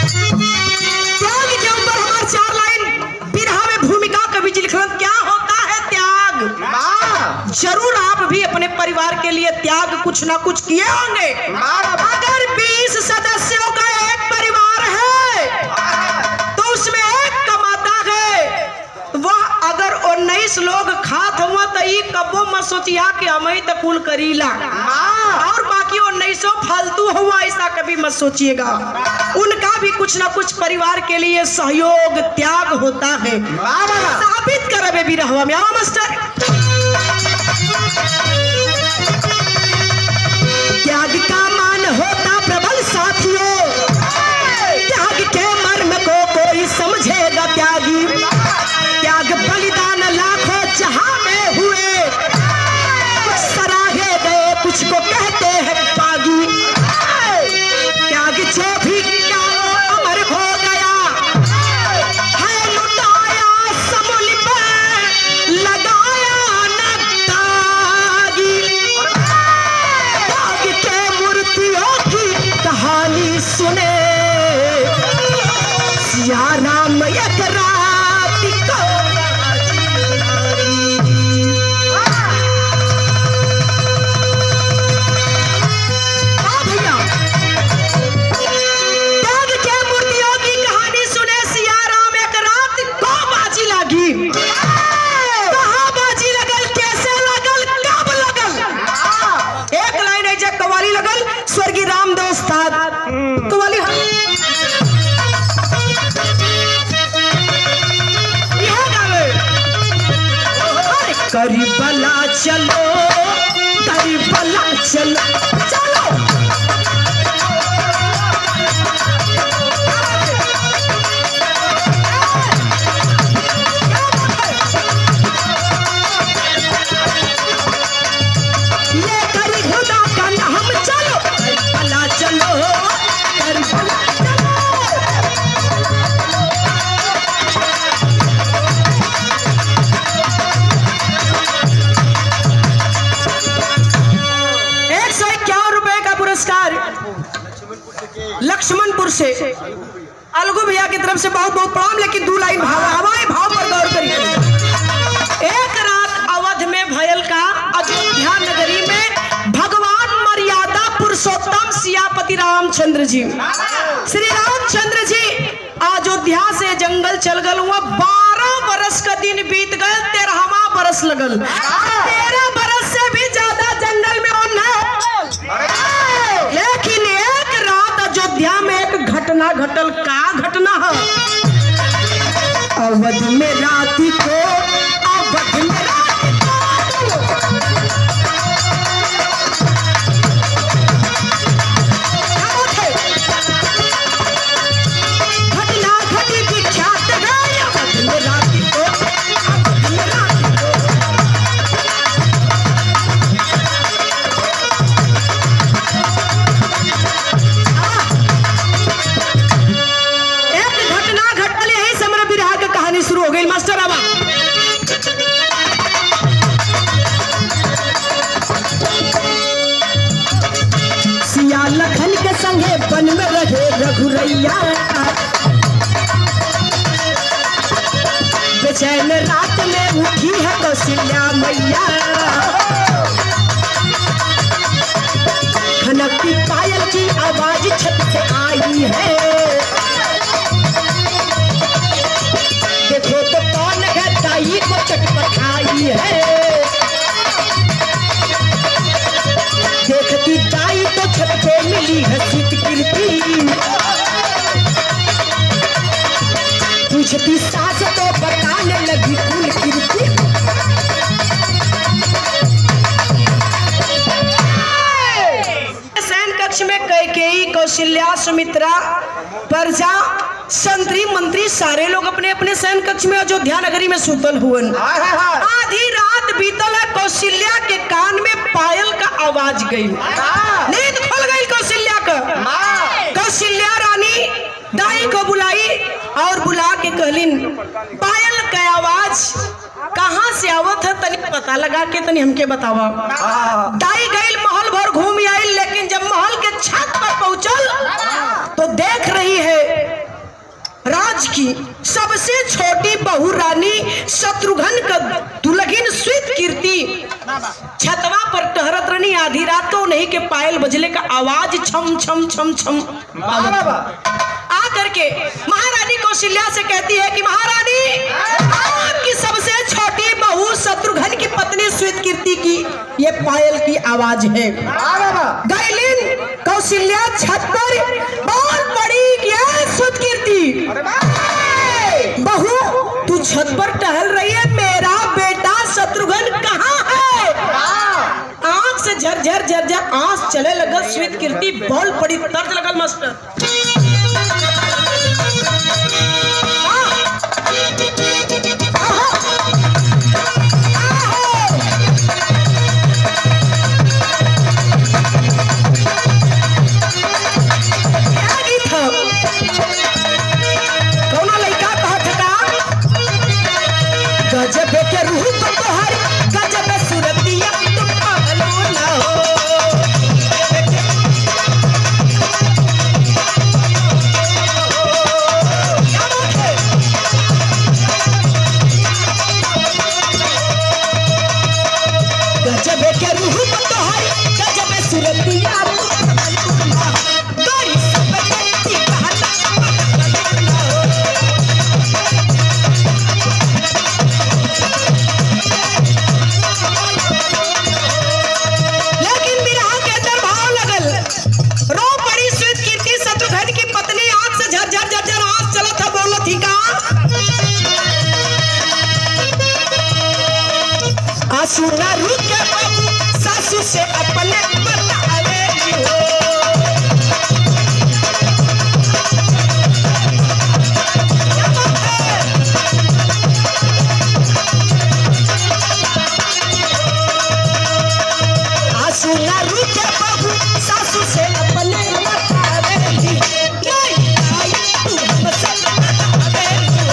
त्याग के ऊपर हमारे 4 लाइन बिरहा में भूमिका कवि जी लिखलन। क्या होता है त्याग? जरूर आप भी अपने परिवार के लिए त्याग कुछ ना कुछ किए होंगे। अगर 20 सदस्यों का एक परिवार है तो उसमें एक कमाता है, वह अगर 19 लोग खात हुआ तो ये कब्बो मत सोचिया कि हम ही तो कुल करीला और बाकी 19 फालतू हुआ, ऐसा कभी मत सोचिएगा। उनका भी कुछ ना कुछ परिवार के लिए सहयोग त्याग होता है। साबित करे भी रहुआ में आओ मास्टर। त्याग का मान होता प्रबल साथियों, त्याग के मर्म को कोई समझेगा त्यागी। त्याग बलिदान लाखों जहां में हुए, कुछ सराहे गए कुछ को कहते हैं बागी। त्याग जो भी क्या अमर हो गया है, लुटाया समूल पे लगाया न दागी। त्याग के मूर्तियों की कहानी सुने, सिया राम एक रात को करबला चलो, करबला चलो, चलो। ये करी खुदा का नाम चलो, करबला चलो, करबला लक्ष्मणपुर से अलगू भैया की तरफ से बहुत बहुत प्रणाम। लेकिन 2 लाइन भाव हवाई भाव पर गौर करिए। एक रात अवध में भयल का अयोध्या नगरी में भगवान मर्यादा पुरुषोत्तम सियापति रामचंद्र जी, श्री रामचंद्र जी अयोध्या से जंगल चल गल हुआ। 12 बरस का दिन बीत गए, 13वां बरस लगल। 13 बरस से भी ज्यादा जंगल में लेकिन एक रात अयोध्या में एक घटना घटल। का घटना है? अवध में राती को, अवध में राती को घटना घटी विख्यात है। अवध में राती को, अवध में राती को शुरू हो गई। मास्टर आवा सिया लखन के संगे वन में रहे रघुरैया, बेचैन रात में उठी है कौशल्या मैया। खनकती पायल की आवाज छत से आई है, देखो तो कौन है दाई को चटपटाई है। देखती दाई तो छत पे मिली है शीत कीर्ति, पूछती सास तो बताने लगी कुल कीर्ति। सैन कक्ष में कैकेयी, कौशल्या, सुमित्रा, प्रजा, संतरी मंत्री सारे लोग अपने अपने सैन कक्ष में अयोध्या नगरी में सुतल हुए। आधी रात बीतल है, कौशल्या के कान में पायल का आवाज गई। नींद खुल गई कौशल्या का। कौशल्या रानी दाई को बुलाई और बुला के कहलिन, पायल का आवाज कहाँ से आवत है, तनी पता लगा के तनी हमके बतावा। दाई गई महल भर घूम आई, लेकिन जब महल के छत पर पहुंचल तो देख रही है की सबसे छोटी बहू रानी शत्रुघ्न का दुल्हन स्वीत कीर्ति छतवा पर टहरत रही। आधी रात तो नहीं के पायल बजले का आवाज छम छम छम छम आ करके महारानी कौशल्या से कहती है कि महारानी, आपकी सबसे छोटी बहू शत्रुघ्न की पत्नी स्वीत कीर्ति की ये पायल की आवाज है। गैलिन कौशल्या छत पर बोल पड़ी कि स्वीत कीर्ति, बहू तू छत पर टहल रही है, मेरा बेटा शत्रुघ्न कहाँ है? आंख से झरझर झरझर आंख चले लगल। स्वीत कीर्ति बोल पड़ी, दर्द लगल मास्टर। गजब के रूप तोहर, गजब सूरतिया तुम पागलो ना हो। गजब के रूप तोहर, गजब सूरतिया तुम पागलो ना हो। गोरी सब करती कहता पागलो ना हो। आंसू ना रुके बाबू सासू से अपने बतावे हो। आंसू ना रुके बाबू सासू से अपने बतावे हो। तू हमसे बतावे हो।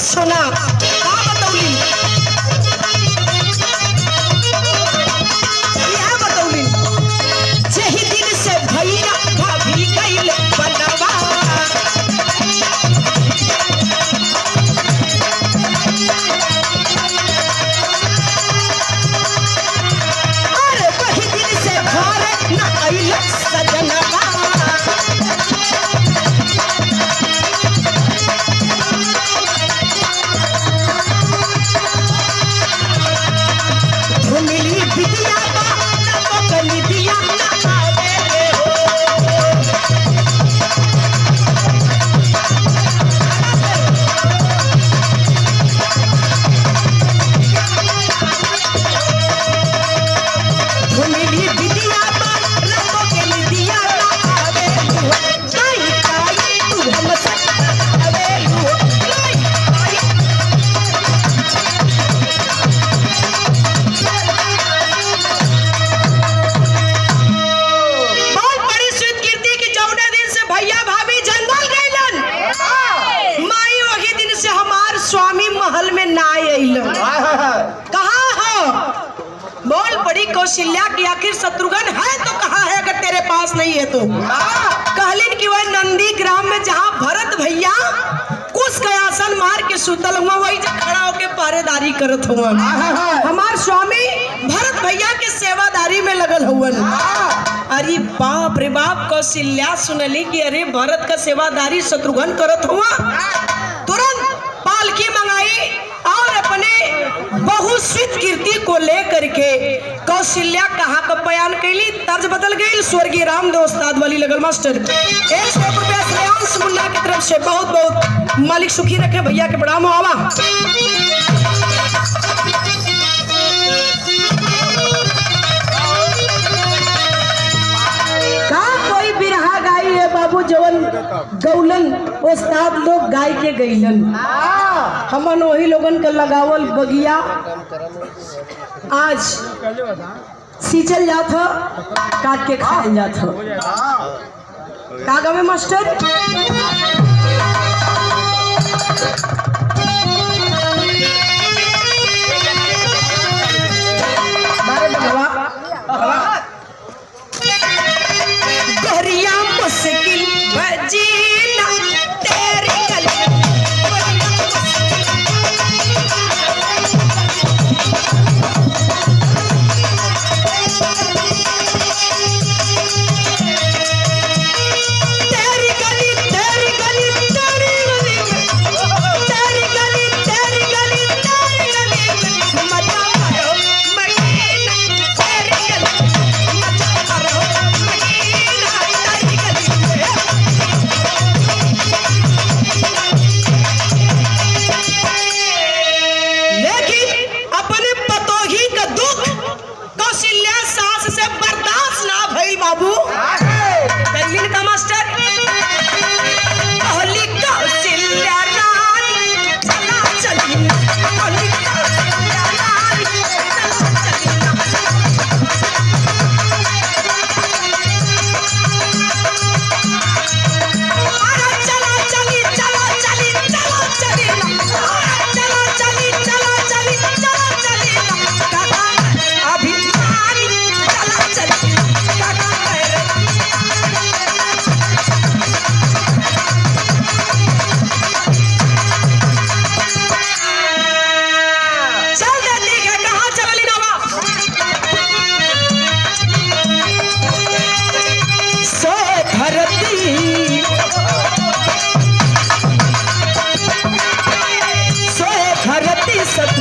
सुना का बतौली, यह बतौली जही दिन से भैया भाभी गइल बनवा। अरे वही दिन से घर न आइल सजनवा। कौशल्या की आखिर शत्रुघ्न है तो कहाँ है, अगर तेरे पास नहीं है तो? कहलिन कि वह नंदी ग्राम में जहाँ भरत भैया कुछ कयासन मार के सुतल हुआ, वही जब खड़ा होके पहरेदारी करत हुआ। हमार स्वामी भरत भैया के सेवादारी में लगल हुआ। अरे बाप रे बाप, कौशल्या सुनली कि अरे भरत का सेवादारी शत्रुघ्न करत हुआ। तुरंत पालकी मंगाई और अपने बहू स्वीत कीर्ति को लेकर के कौशल्या कहाँ का बयान कैली, तर्ज बदल गई। स्वर्गीय रामदेव उस्ताद वाली लगल मास्टर। 100 रुपया श्रेयांश मुल्ला की तरफ से बहुत बहुत मालिक सुखी रखे। भैया के प्रणाम। आवा कोई बिरहा गाई है बाबू जवन गौलन उस्ताद लोग गाय के गईलन, हमन वही लोगन का लगावल बगिया आज सींचल जात हो, काट के खायल जात हो। का गावे मास्टर?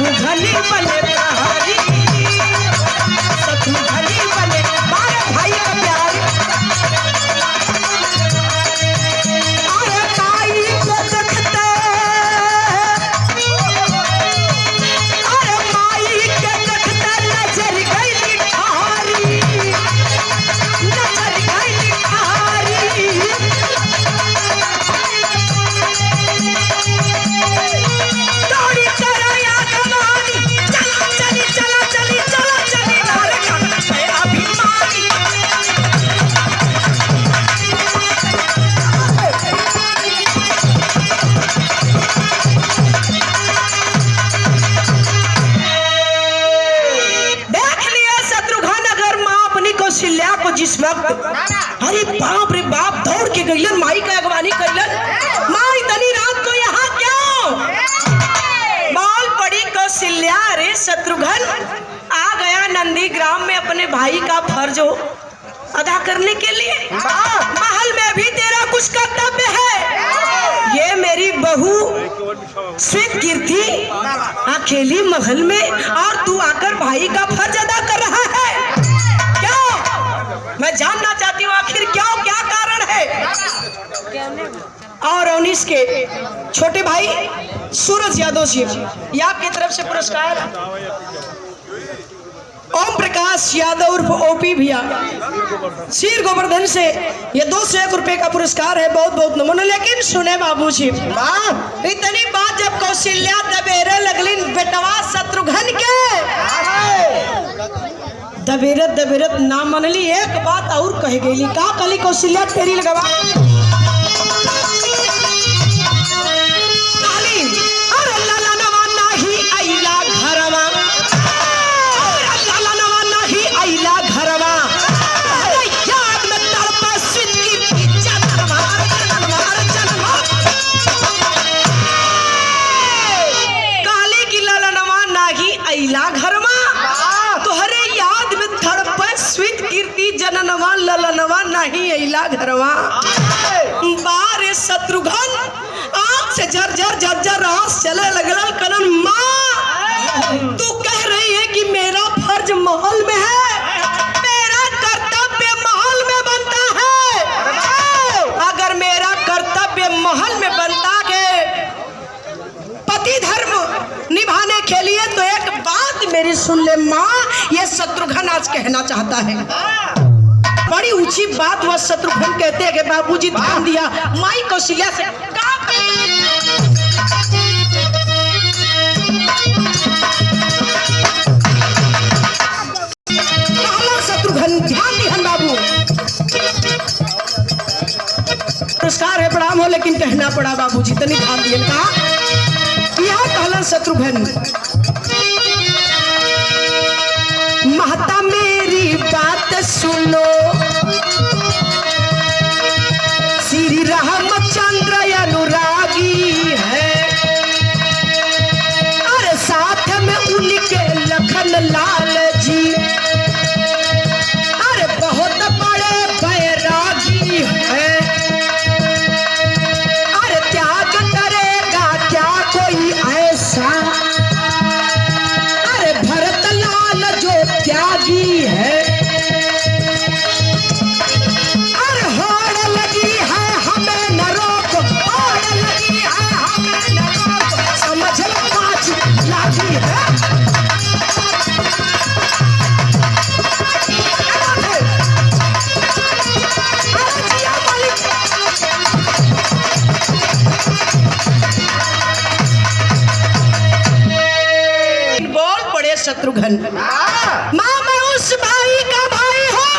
शत्रुघ्न बने प्रहरी, शत्रुघ्न बने बारे भाई का प्यार। अरे माई को देखते, अरे माई के देखते नजर गई ठारी, नजर गई ठारी। दौड़ी चला या कमानी, चला चली चला चली चला चली नारे करते अभिमानी। देख लिया शत्रुघ्न अगर माँ अपनी कौशल्या को जिस वक्त, अरे बाप रे बाप, दौड़ के गईलन माई का अगवानी कैलन। माँ इतनी रात को यहाँ क्यों? बाल पड़ी कौशल्या, अरे शत्रुघ्न आ गया नंदी ग्राम में अपने भाई का फर्ज अदा करने के लिए। महल में भी तेरा कुछ कर्तव्य है। ये मेरी बहू श्वेत कीर्ति अकेली महल में, और तू आकर भाई का फर्ज अदा कर रहा है। क्यों? मैं जानना चाहती हूँ आखिर क्यों, क्या कारण है। और अवनीश के छोटे भाई सूरज यादव जी, ये आपकी तरफ से पुरस्कार। ओम प्रकाश यादव उर्फ ओपी भैया शीर गोवर्धन से ये 201 रुपए का पुरस्कार है। बहुत बहुत नमन। लेकिन सुने बाबूजी, इतनी बात जब कौशल्या दबेरे लगलिन बेटवा शत्रुघ्न के, दबेरत दबेरत ना मनली, एक बात और कह गई। का कली कौशल्या तेरी लगवा जननवा ललनवा नहीं अइला घरवा। बारे शत्रुघ्न आँख से झरझर झरझर आँस चले लगल कनन। माँ तू कह रही है कि मेरा फर्ज महल में है, मेरा कर्तव्य महल में बनता है। अगर मेरा कर्तव्य महल में बनता है पति धर्म निभाने के लिए, तो एक बात मेरी सुन ले माँ, ये शत्रुघ्न आज कहना चाहता है। बड़ी ऊंची बात वह शत्रुघ्न कहते हैं कि बाबूजी ध्यान दिया माई कौशल्या से। शत्रुघ्न ध्यान दिहन बाबू, पुरस्कार है प्रणाम हो, लेकिन कहना पड़ा बाबूजी तनी ध्यान दिए। कहा यह कहला शत्रुघ्न, महता मेरी बात सुनो, श्री रामचंद्र अनुरागी है, अरे साथ में उनके लखन लाल जी, अरे बहुत बड़े बैरागी है, अरे त्याग करेगा क्या कोई ऐसा, अरे भरत लाल जो त्यागी है, अरे होड़ लगी है हमें न रोक, होड़ लगी है हमें न रोक, समझ लो 5 लागी है। बोल पड़े शत्रुघ्न, माँ मैं उस भाई का भाई हूँ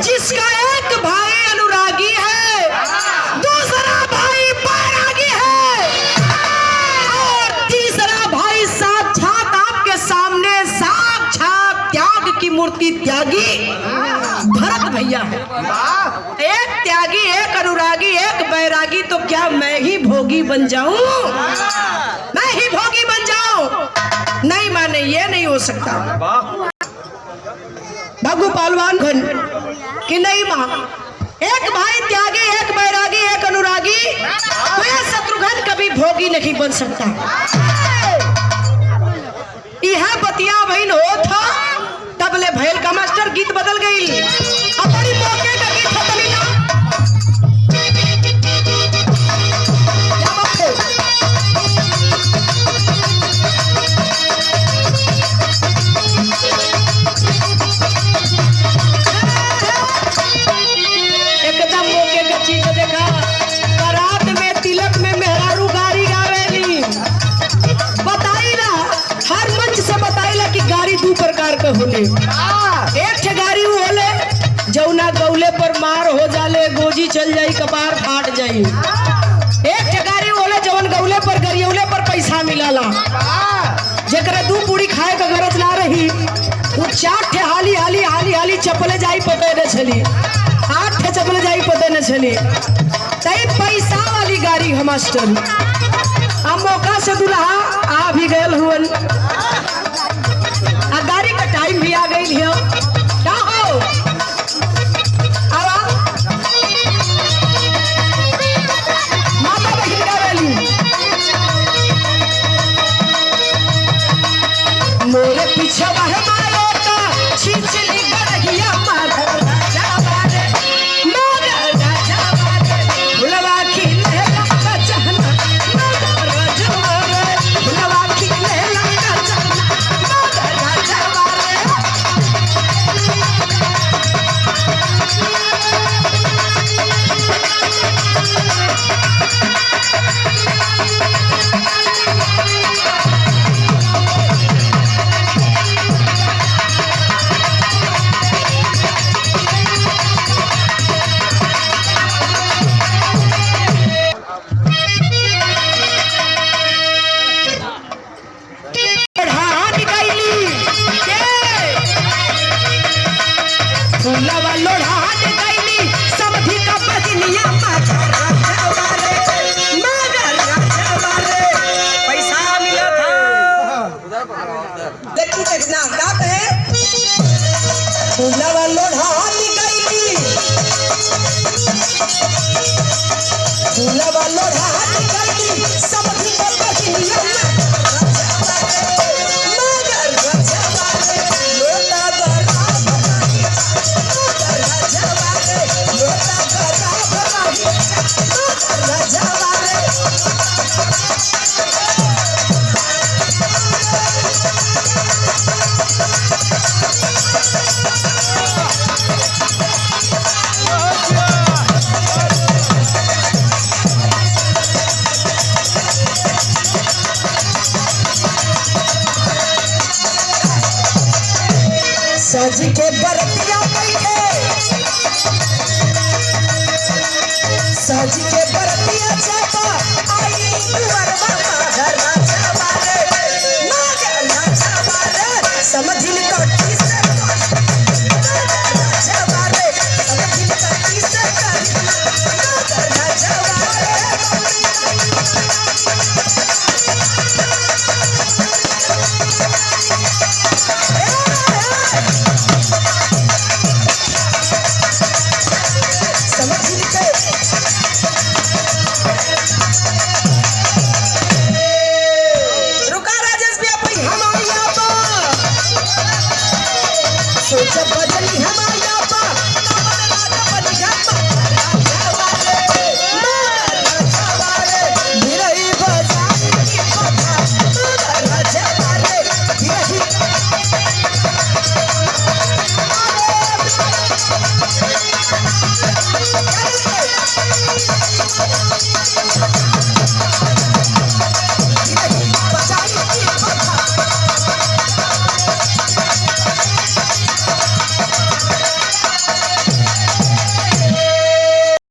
जिसका एक भाई अनुरागी है, दूसरा भाई बैरागी है, और तीसरा भाई साक्षात आपके सामने साक्षात त्याग की मूर्ति त्यागी भरत भैया है। एक त्यागी, एक अनुरागी, एक बैरागी, तो क्या मैं ही भोगी बन जाऊं? मैं ही भोगी बन जाऊं? नहीं माने, ये नहीं हो सकता। भगु पहलवान घन कि नहीं माँ, एक भाई त्यागी, एक बैरागी, एक अनुरागी, तो ये शत्रुघ्न कभी भोगी नहीं बन सकता। बतिया बहन हो था तब ले भैल का मास्टर गीत बदल गई। अपनी मौके का गीत बदली ना। क्या बात है? एकदम मौके का चीज देखा। बारात में तिलक में मेहरारू गाड़ी गावेली। बताई ना हर मंच से बताइला कि गाड़ी दो प्रकार के होले। एक ठे गाड़ी होले जौना गौले पर मार हो जाले गोजी चल जाई कपार फाट जाई। एक ठे गाड़ी होले जवन गौले पर गरियौले पर पैसा मिलाला। जेकरा दू पूरी खाए का गरज ना रही वो 4 ठे हाली हाली हाली हाली चपले जाई पते न छली। 8 ठे चपले जाई पते न छली। तई पैसा वाली गाड़ी हम मास्टर। अब मौका से दुल्हा आ भी गयल हुअन। आ गाड़ी का टाइम भी आ गई है। क्या हो अब माता बहन गावेली। मोरे पीछे वह मारो का छिछली गड़गिया मार राजा बारे मार राजा बारे बुलवा खिले लंका चहना मार राजा बारे बुलवा खिले लंका चहना मार राजा बारे। फूलवा लोढ़ाट गईली समधी का बजनिया मार राजा बारे पैसा मिला था। देखना गात है। फूलवा लोढ़ाट गईली फूलवा लोढ़ाट गईली समधी का बजनिया सज के बरतिया बैठे सज के बरतिया जाता